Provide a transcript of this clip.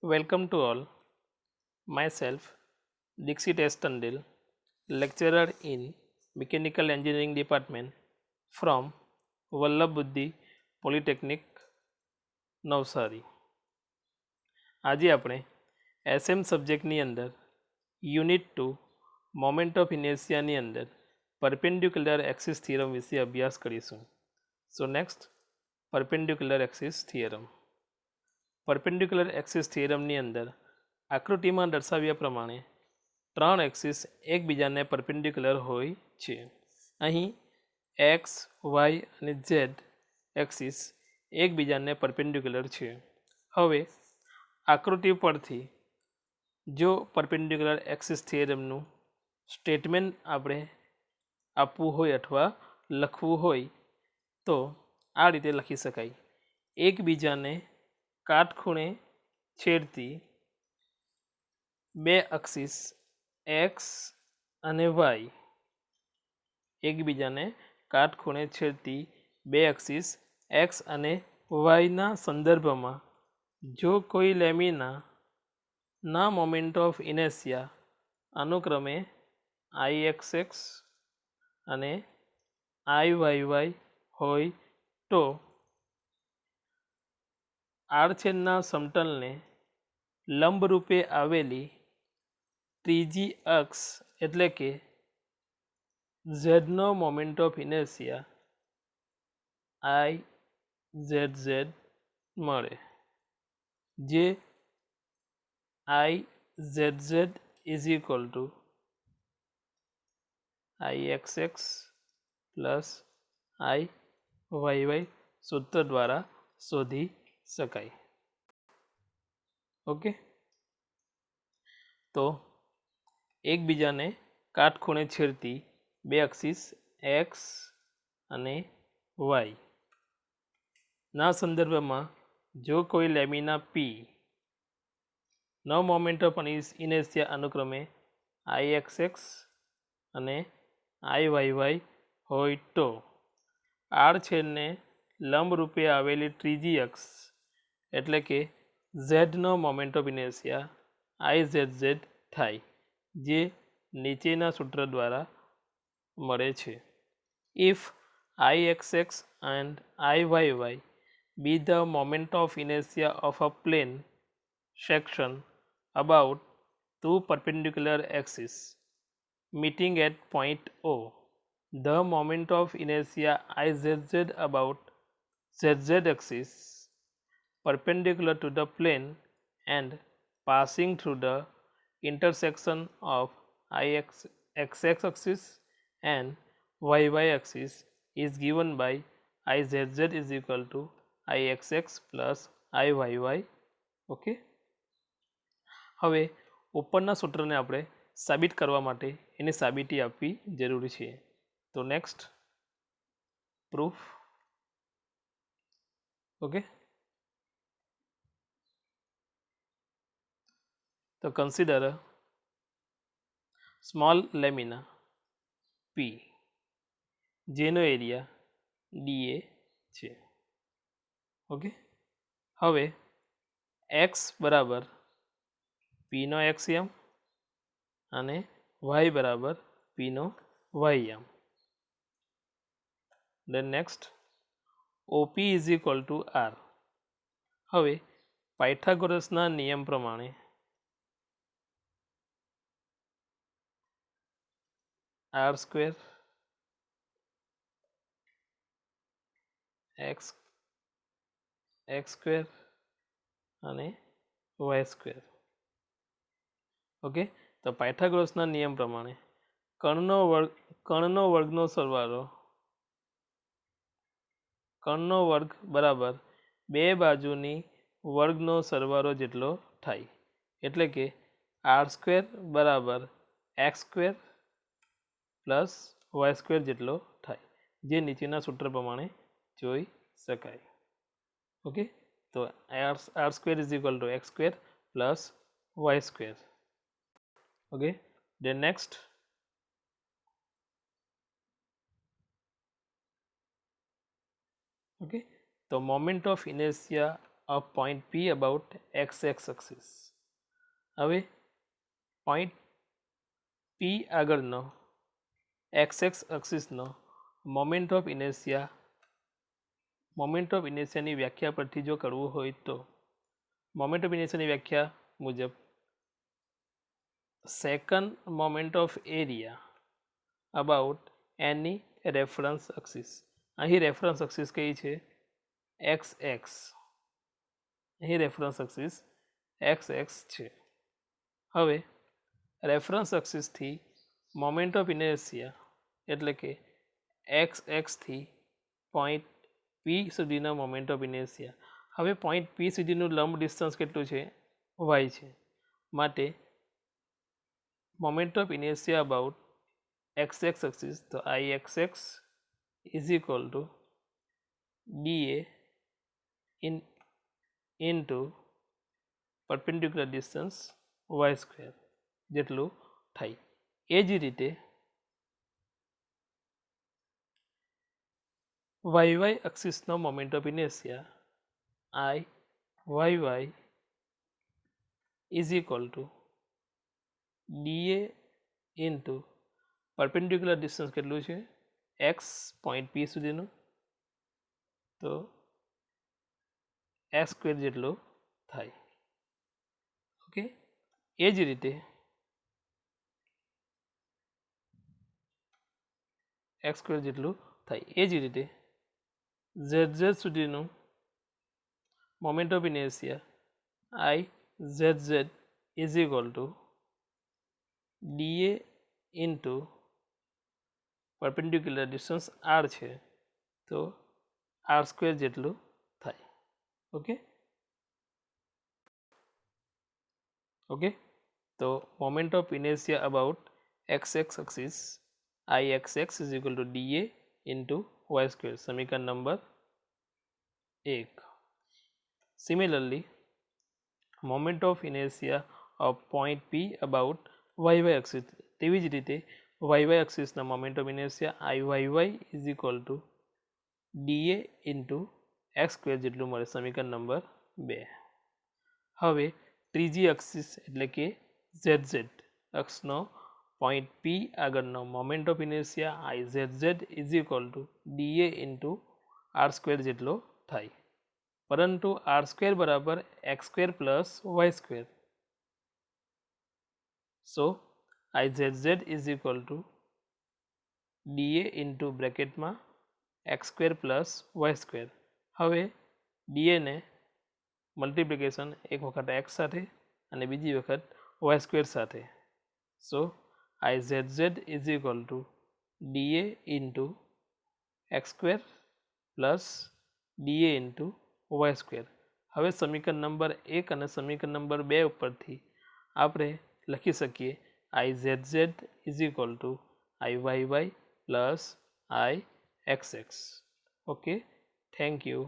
Welcome to all. Myself, Dixit S. Tandil, lecturer in Mechanical Engineering Department from Vallabh Buddhi Polytechnic, Navsari. આજે આપણે SM સબ્જેક્ટની અંદર unit 2 moment of ઇનેર્શિયાની અંદર perpendicular axis theorem વિશે અભ્યાસ કરીશું. So next, perpendicular axis theorem. Perpendicular axis થિયરમની અંદર આકૃતિમાં દર્શાવ્યા પ્રમાણે ત્રણ એક્સિસ એકબીજાને પરપેન્ડિક્યુલર હોય છે. અહીં એક્સ, વાય અને ઝેડ એક્સિસ એકબીજાને પરપેન્ડિક્યુલર છે. હવે આકૃતિ પરથી જો પરપેન્ડિક્યુલર એક્સિસ થિયરમનું સ્ટેટમેન્ટ આપણે આપવું હોય અથવા લખવું હોય તો આ રીતે લખી શકાય. એકબીજાને કાટખૂણે છેડતી બે એક્સિસ એક્સ અને વાય એકબીજાને કાટખૂણે છેડતી બે એક્સિસ એક્સ અને વાયના સંદર્ભમાં જો કોઈ લેમિના મોમેન્ટ ઓફ ઇનેર્શિયા અનુક્રમે IXX અને IYY હોય તો આડછેદના સમતલને લંબરૂપે આવેલી ત્રીજી અક્ષ એટલે કે ઝેડનો મોમેન્ટ ઓફ ઇનેર્શિયા IZZ મળે, જે IZZ is equal two IXX plus IYY સૂત્ર દ્વારા શોધી શકાય. ઓકે, તો એકબીજાને કાટખૂણે છેડતી બે એક્સિસ એક્સ અને વાય ના સંદર્ભમાં જો કોઈ લેમિના પી નો મોમેન્ટ ઓફ ઇનેર્શિયા અનુક્રમે IXX અને IYY હોય તો આડછેદને લંબરૂપે આવેલી ત્રીજી અક્ષ એટલે કે ઝેડનો મોમેન્ટ ઓફ ઇનેર્શિયા IZZ થાય, જે નીચેના સૂત્ર દ્વારા મળે છે. If IXX and IYY be the moment of inertia of a plane section about two perpendicular axes meeting at point O, the moment of inertia IZZ about ZZ axis perpendicular to the plane and passing through the intersection of IXX axis and YY axis is given by IZZ is equal to IXX plus IYY. Okay, હવે ઉપરના સૂત્રને આપણે સાબિત કરવા માટે એની સાબિતી આપવી જરૂરી છે. તો નેક્સ્ટ, પ્રૂફ. ઓકે, તો કન્સિડર સ્મોલ લેમિના P જેનો એરિયા DA છે. ઓકે, હવે એક્સ બરાબર પીનો એક્સએમ અને વાય બરાબર પીનો y m. Then next, OP is equal to r. હવે પાયથાગોરસના નિયમ પ્રમાણે આર સ્ક્વેર એક્સ સ્ક્વેર અને વાય સ્ક્વેર. ઓકે, તો પાયથાગોરસના નિયમ પ્રમાણે કણનો વર્ગ બરાબર બે બાજુની વર્ગનો સરવાળો જેટલો થાય, એટલે કે આર સ્ક્વેર બરાબર x square plus y square જેટલો થાય, જે નીચેના સૂત્ર પ્રમાણે જોઈ શકાય. ઓકે, તો r square is equal to x square plus y square. Okay, then next, okay, તો moment of inertia of point P about x axis. હવે point P આગળનો x axisનો મોમેન્ટ ઓફ ઇનેશિયાની વ્યાખ્યા પરથી જો કરવું હોય તો મોમેન્ટ ઓફ ઇનેશિયાની વ્યાખ્યા મુજબ second moment of area about any reference axis. અહીં રેફરન્સ અક્સિસ કઈ છે? X x. અહીં રેફરન્સ અક્સિસ એક્સ એક્સ છે. હવે રેફરન્સ અક્સિસથી મોમેન્ટ ઓફ ઇનેશિયા એટલે કે એક્સ એક્સથી પોઈન્ટ પી સુધીનો મોમેન્ટ ઓફ ઇનેશિયા. હવે પોઈન્ટ પી સુધીનું લંબ ડિસ્ટન્સ કેટલું છે? વાય છે. માટે મોમેન્ટ ઓફ ઇનેશિયા અબાઉટ એક્સ એક્સ એક્સિસ, તો I x x is equal to DA into perpendicular distance y square જેટલું થાય. એ જ રીતે વાય વાય એક્સિસનો મોમેન્ટ ઓફ ઇનેશિયા I y y is equal to DA into perpendicular distance કેટલું છે? એક્સ પોઈન્ટ પી સુધીનું, તો એક્સ સ્ક્વેર જેટલો થાય. ઓકે, એ જ રીતે એક્સ સ્ક્વેર જેટલું થાય. એ જ રીતે ઝેડ ઝેડ સુધીનું મોમેન્ટ ઓફ ઇનેશિયા I z z is equal to DA into perpendicular distance r છે, તો આર સ્ક્વેર જેટલું થાય. ઓકે ઓકે તો મોમેન્ટ ઓફ ઇનેશિયા about x x axis I x x is equal to DA into y square, સમીકરણ number 1. Similarly moment of ઇનેશિયા of point P about y y axis, તેવી જ રીતે y y એક્સિસના moment of ઇનેશિયા I y y is equal to DA into x square જેટલું મળે, સમીકરણ નંબર 2. હવે ત્રીજી એક્સિસ એટલે કે ઝેડ ઝેડ અક્ષનો પોઈન્ટ પી આગળનો મોમેન્ટ ઓફ ઇનેશિયા I z z is equal to DA into r square જેટલો થાય. પરંતુ આર સ્ક્વેર બરાબર x square plus y square. So I z z is equal to DA into બ્રેકેટમાં x square plus y square. હવે ડીએને multiplication એક વખત x સાથે અને બીજી વખત વાય સ્ક્વેર સાથે. So I z z is equal to DA into x square plus DA into y square. હવે સમીકરણ નંબર 1 અને સમીકરણ નંબર 2 ઉપરથી આપણે લખી શકીએ I z z is equal to I y y plus I x x. Okay, thank you.